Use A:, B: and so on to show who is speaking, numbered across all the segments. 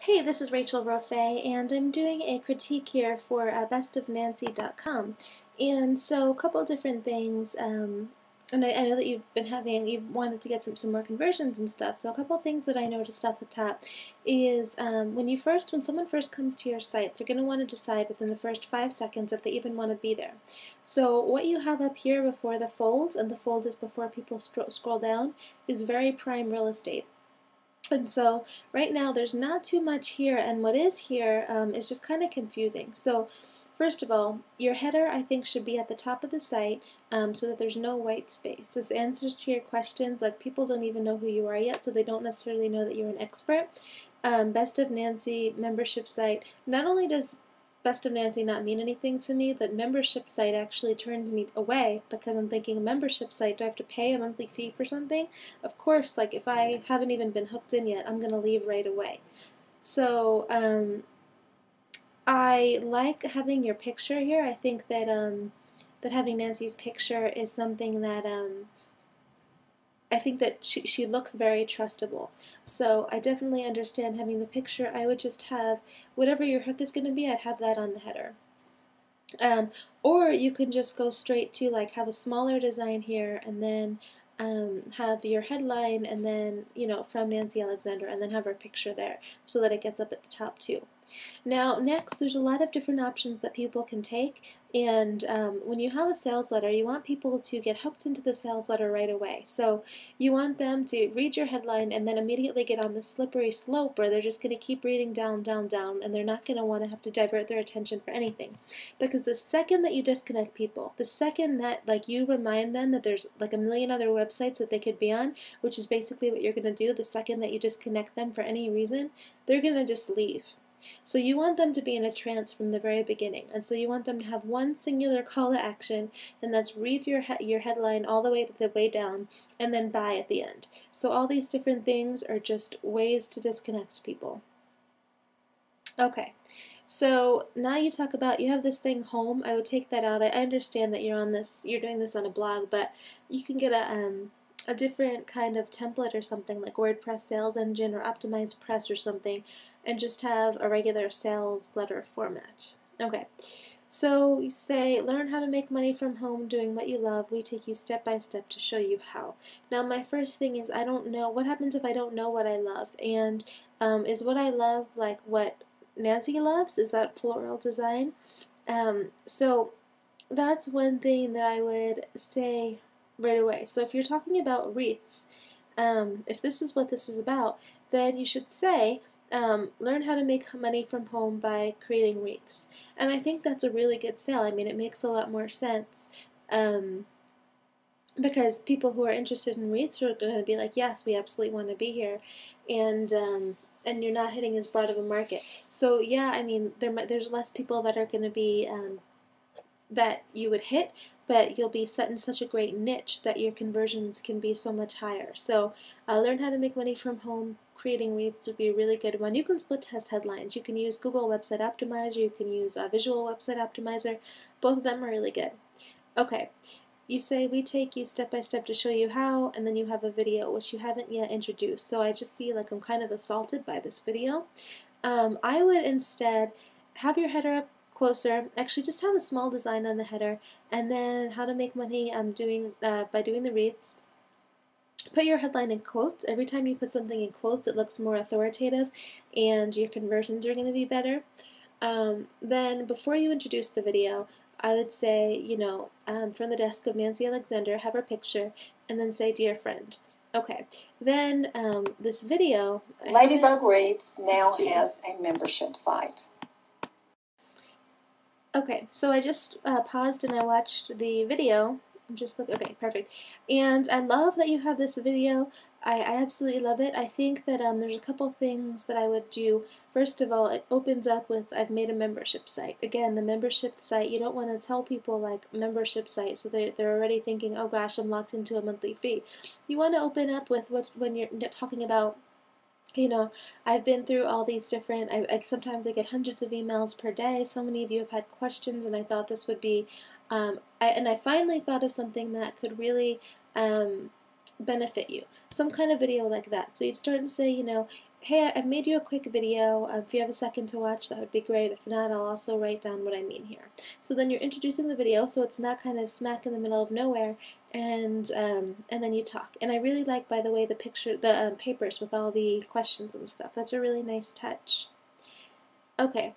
A: Hey, this is Rachel Roffey, and I'm doing a critique here for bestofnancy.com. And so, a couple different things, and I know that you've wanted to get some more conversions and stuff. So, a couple things that I noticed off the top is when someone first comes to your site, they're going to want to decide within the first 5 seconds if they even want to be there. So, what you have up here before the fold, and the fold is before people scroll down, is very prime real estate. And so right now there's not too much here, and what is here is just kind of confusing. So first of all, your header I think should be at the top of the site so that there's no white space. This answers to your questions, like people don't even know who you are yet, so they don't necessarily know that you're an expert. Best of Nancy membership site, not only does Best of Nancy not mean anything to me, but membership site actually turns me away because I'm thinking, a membership site, do I have to pay a monthly fee for something? Of course, like if I haven't even been hooked in yet, I'm going to leave right away. So I like having your picture here. I think that that having Nancy's picture is something that I think that she looks very trustable. So I definitely understand having the picture. I would just have whatever your hook is going to be, I'd have that on the header. Or you can just go straight to like have a smaller design here and then have your headline and then, you know, from Nancy Alexander, and then have her picture there so that it gets up at the top too. Now next, there's a lot of different options that people can take, and when you have a sales letter, you want people to get hooked into the sales letter right away. So you want them to read your headline and then immediately get on the slippery slope where they're just going to keep reading down, down, down, and they're not going to want to have to divert their attention for anything. Because the second that you disconnect people, the second that like you remind them that there's like a million other websites that they could be on, which is basically what you're going to do, the second that you disconnect them for any reason, they're going to just leave. So you want them to be in a trance from the very beginning, and so you want them to have one singular call to action, and that's read your headline all the way down, and then buy at the end. So all these different things are just ways to disconnect people. Okay, so now you talk about, you have this thing home. I would take that out. I understand that you're doing this on a blog, but you can get a different kind of template or something like WordPress Sales Engine or Optimized Press or something, and just have a regular sales letter format. Okay, so you say, learn how to make money from home doing what you love. We take you step by step to show you how. Now my first thing is, I don't know, what happens if I don't know what I love? And is what I love like what Nancy loves? Is that floral design? So that's one thing that I would say right away. So if you're talking about wreaths, if this is what this is about, then you should say, learn how to make money from home by creating wreaths. And I think that's a really good sell. I mean, it makes a lot more sense. Because people who are interested in wreaths are going to be like, yes, we absolutely want to be here. And you're not hitting as broad of a market. So yeah, I mean, there's less people that are going to be that you would hit, but you'll be set in such a great niche that your conversions can be so much higher. So learn how to make money from home. Creating wreaths would be a really good one. You can split test headlines. You can use Google Website Optimizer. You can use Visual Website Optimizer. Both of them are really good. Okay. You say, we take you step by step to show you how, and then you have a video which you haven't yet introduced. So I just see like I'm kind of assaulted by this video. I would instead have your header up closer, actually just have a small design on the header, and then how to make money by doing the wreaths. Put your headline in quotes. Every time you put something in quotes, it looks more authoritative and your conversions are going to be better. Then before you introduce the video, I would say, you know, from the desk of Nancy Alexander, have her picture, and then say, dear friend. Okay, then this video...
B: Ladybug Wreaths now has a membership site.
A: Okay, so I just paused and I watched the video. I'm just okay, perfect. And I love that you have this video. I absolutely love it. I think that there's a couple things that I would do. First of all, it opens up with, I've made a membership site. Again, the membership site, you don't want to tell people like membership site so they're already thinking, oh gosh, I'm locked into a monthly fee. You want to open up with when you're talking about, you know, I've been through all these different, sometimes I get hundreds of emails per day. So many of you have had questions, and I thought this would be, I finally thought of something that could really benefit you. Some kind of video like that. So you'd start and say, you know, hey, I've made you a quick video. If you have a second to watch, that would be great. If not, I'll also write down what I mean here. So then you're introducing the video, so it's not kind of smack in the middle of nowhere, and then you talk. And I really like, by the way, the papers with all the questions and stuff. That's a really nice touch. Okay,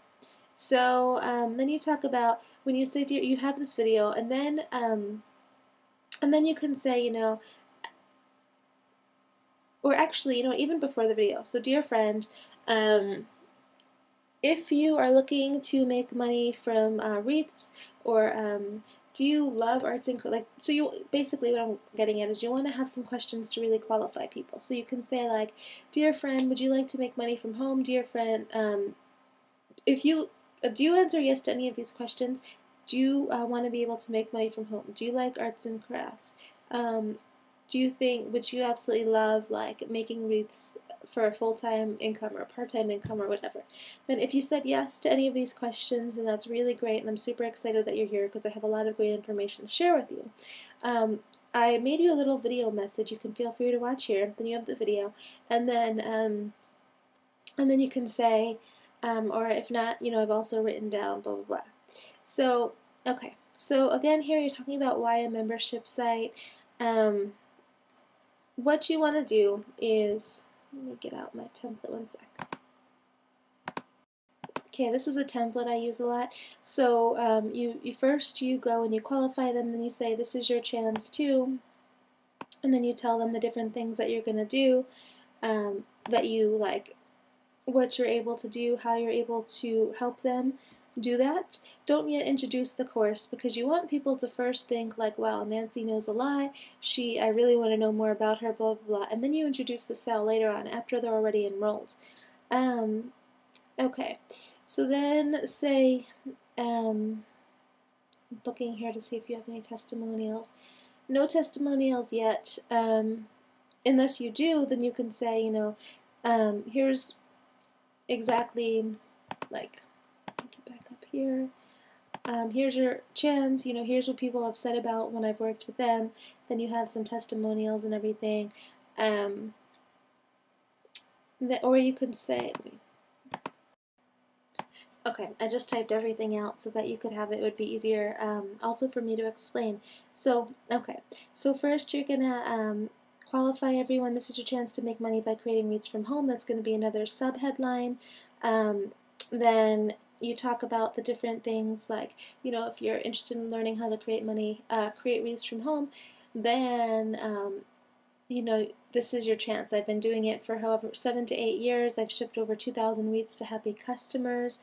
A: so then you talk about when you say you have this video, and then you can say, you know, or actually, you know, even before the video. So, dear friend, if you are looking to make money from wreaths, or do you love arts and so you basically what I'm getting at is you want to have some questions to really qualify people. So you can say like, dear friend, would you like to make money from home? Dear friend, if you do you answer yes to any of these questions? Do you want to be able to make money from home? Do you like arts and crafts? Would you absolutely love like making wreaths for a full-time income or a part-time income or whatever? Then if you said yes to any of these questions, then that's really great, and I'm super excited that you're here because I have a lot of great information to share with you. I made you a little video message. You can feel free to watch here. Then you have the video, and then you can say, or if not, you know, I've also written down blah blah blah. So okay, so again here you're talking about why a membership site. What you want to do is, let me get out my template one sec. Okay, this is a template I use a lot. So you first go and you qualify them, then you say this is your chance to, and then you tell them the different things that you're going to do, that you like, what you're able to do, how you're able to help them do that. Don't yet introduce the course because you want people to first think like, wow, Nancy knows a lot, I really want to know more about her, blah blah blah, and then you introduce the sale later on after they're already enrolled. Okay, so then say, looking here to see if you have any testimonials. No testimonials yet. Unless you do, then you can say, you know, here's exactly like, get back up here. Here's your chance, you know, here's what people have said about when I've worked with them. Then you have some testimonials and everything. Or you could say, okay, I just typed everything out so that you could have it. It would be easier also for me to explain. So, okay, so first you're going to qualify everyone. This is your chance to make money by creating wreaths from home. That's going to be another subheadline. Then you talk about the different things, like, you know, if you're interested in learning how to create wreaths from home, then you know, this is your chance. I've been doing it for 7 to 8 years. I've shipped over 2,000 wreaths to happy customers,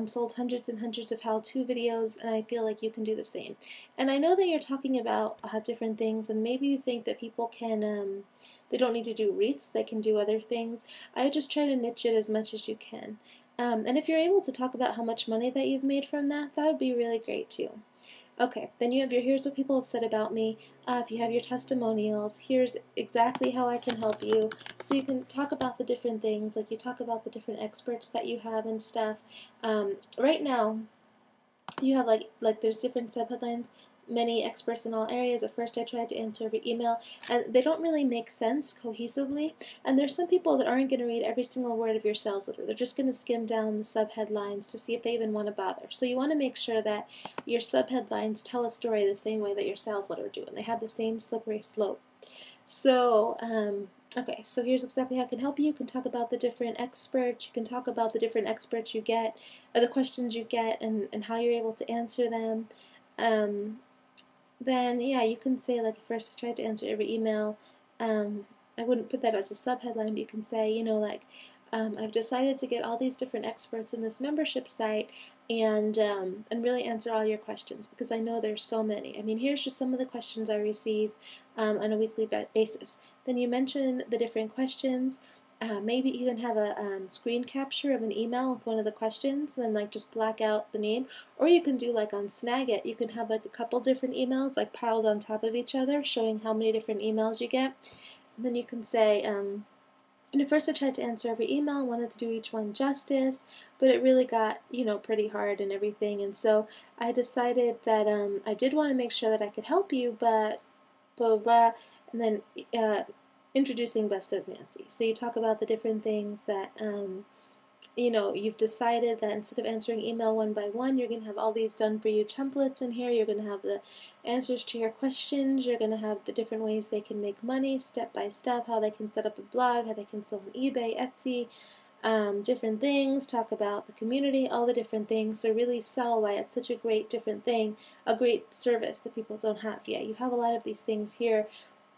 A: sold hundreds and hundreds of how-to videos, and I feel like you can do the same. And I know that you're talking about different things, and maybe you think that people can, they don't need to do wreaths, they can do other things. I just try to niche it as much as you can. And if you're able to talk about how much money that you've made from that, that would be really great too. Okay, then you have here's what people have said about me. If you have your testimonials, here's exactly how I can help you. So you can talk about the different things, like you talk about the different experts that you have and stuff. Right now, you have like there's different subheadlines, many experts in all areas. At first I tried to answer every email, and they don't really make sense cohesively. And there's some people that aren't going to read every single word of your sales letter. They're just going to skim down the subheadlines to see if they even want to bother. So you want to make sure that your subheadlines tell a story the same way that your sales letter do, and they have the same slippery slope. So, okay, so here's exactly how I can help you. You can talk about the different experts. You can talk about the different experts you get, or the questions you get, and how you're able to answer them. Then, yeah, you can say, like, first I tried to answer every email. I wouldn't put that as a subheadline, but you can say, you know, like, I've decided to get all these different experts in this membership site and really answer all your questions because I know there's so many. I mean, here's just some of the questions I receive on a weekly basis. Then you mention the different questions. Maybe even have a screen capture of an email with one of the questions and then like just black out the name. Or you can do like on Snagit, you can have like a couple different emails like piled on top of each other showing how many different emails you get. And then you can say, and at first I tried to answer every email, I wanted to do each one justice, but it really got, you know, pretty hard and everything. And so I decided that I did want to make sure that I could help you, but blah, blah, blah. And then introducing Best of Nancy. So you talk about the different things that you know, you've decided that instead of answering email one by one, you're going to have all these done for you templates in here. You're going to have the answers to your questions. You're going to have the different ways they can make money, step by step, how they can set up a blog, how they can sell on eBay, Etsy, different things, talk about the community, all the different things. So really sell why it's such a great different thing, a great service that people don't have yet. You have a lot of these things here.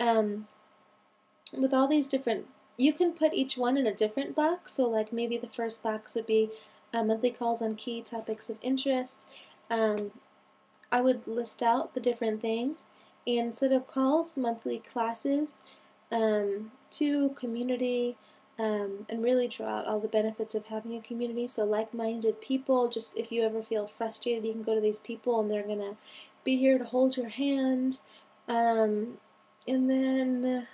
A: With all these different, you can put each one in a different box. So like maybe the first box would be monthly calls on key topics of interest. I would list out the different things, and instead of calls, monthly classes, to community, and really draw out all the benefits of having a community. So like-minded people, just if you ever feel frustrated, you can go to these people and they're going to be here to hold your hand. And then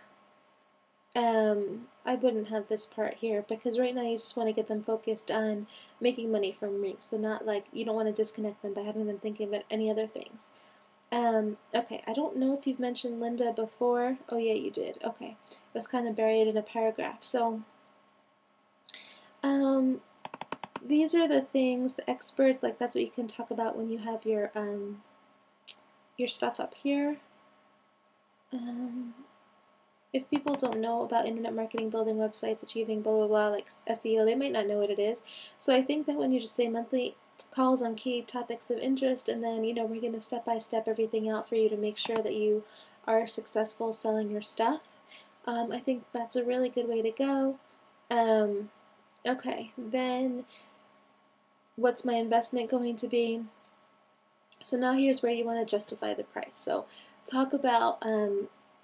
A: I wouldn't have this part here because right now you just want to get them focused on making money from me. So not like, you don't want to disconnect them by having them thinking about any other things. Okay, I don't know if you've mentioned Linda before. Oh yeah, you did. Okay. It was kind of buried in a paragraph. So, these are the things, the experts, like that's what you can talk about when you have your stuff up here. If people don't know about internet marketing, building websites, achieving blah, blah, blah, like SEO, they might not know what it is. So I think that when you just say monthly calls on key topics of interest, and then, you know, we're going to step-by-step everything out for you to make sure that you are successful selling your stuff. I think that's a really good way to go. Okay, then what's my investment going to be? So now here's where you want to justify the price. So talk about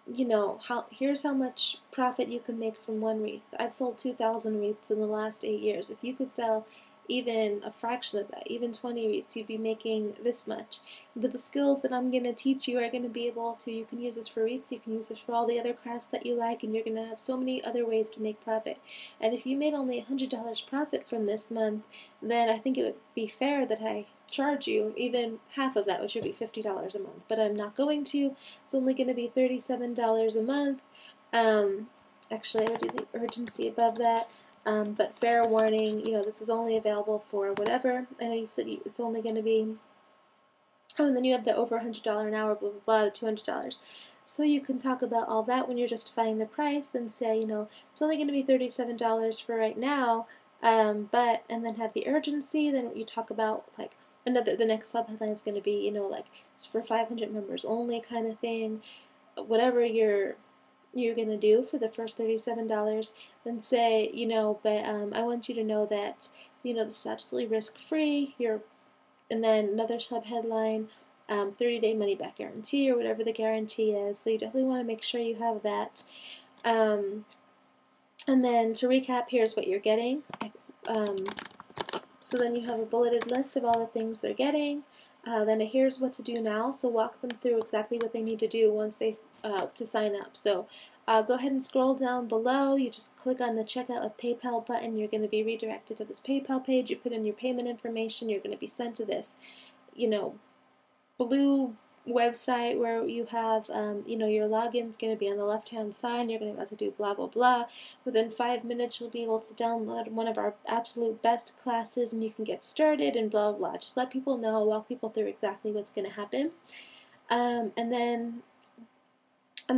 A: you know, here's how much profit you can make from one wreath. I've sold 2,000 wreaths in the last 8 years. If you could sell even a fraction of that, even 20 wreaths, you'd be making this much. But the skills that I'm going to teach you are going to be able to, you can use this for wreaths, you can use this for all the other crafts that you like, and you're going to have so many other ways to make profit. And if you made only $100 profit from this month, then I think it would be fair that I charge you even half of that, which would be $50 a month. But I'm not going to. It's only going to be $37 a month. Actually, I would do the urgency above that. But fair warning, you know, this is only available for whatever. I know you said it's only going to be, oh, and then you have the over $100 an hour, blah, blah, blah, the $200. So you can talk about all that when you're justifying the price and say, you know, it's only going to be $37 for right now, and then have the urgency. Then you talk about, like, the next subheadline is going to be, you know, like, it's for 500 members only kind of thing. Whatever you're going to do for the first $37, then say, you know, but I want you to know that, you know, this is absolutely risk-free. And then another subheadline, 30-day money-back guarantee or whatever the guarantee is. So you definitely want to make sure you have that. And then to recap, here's what you're getting. So then you have a bulleted list of all the things they're getting. Then here's what to do now. So walk them through exactly what they need to do once they to sign up. So go ahead and scroll down below. You just click on the Checkout with PayPal button. You're going to be redirected to this PayPal page. You put in your payment information. You're going to be sent to this, you know, blue website where you have, you know, your login's going to be on the left-hand side. You're going to be able to do blah, blah, blah. Within 5 minutes, you'll be able to download one of our absolute best classes, and you can get started and blah, blah, blah. Just let people know, walk people through exactly what's going to happen. And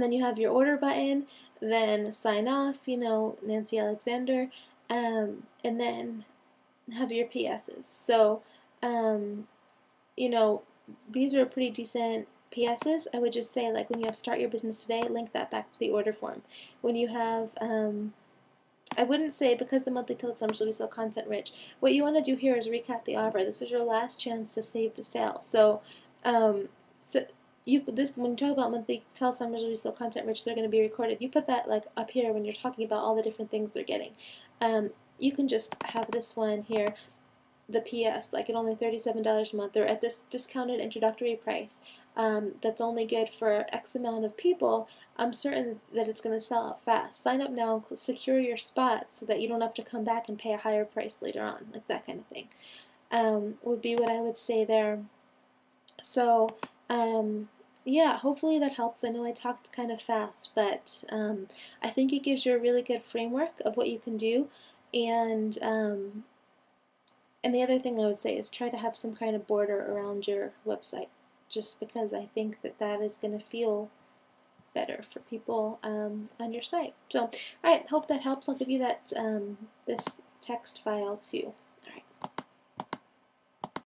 A: then you have your order button, then sign off, you know, Nancy Alexander, and then have your PSs. So, you know, these are pretty decent PSs. I would just say, like, when you have Start Your Business Today, link that back to the order form. When you have, I wouldn't say because the monthly telesummers will be so content rich. What you want to do here is recap the offer. This is your last chance to save the sale. So, when you talk about monthly telesummers will be so content rich, they're going to be recorded. You put that, like, up here when you're talking about all the different things they're getting. You can just have this one here, the PS, like at only $37 a month. They're at this discounted introductory price that's only good for X amount of people. I'm certain that it's going to sell out fast. Sign up now and secure your spot so that you don't have to come back and pay a higher price later on, like that kind of thing. Would be what I would say there. So, Yeah, hopefully that helps. I know I talked kind of fast, but I think it gives you a really good framework of what you can do. And and the other thing I would say is try to have some kind of border around your website, just because I think that that is going to feel better for people on your site. So, all right, hope that helps. I'll give you that this text file too.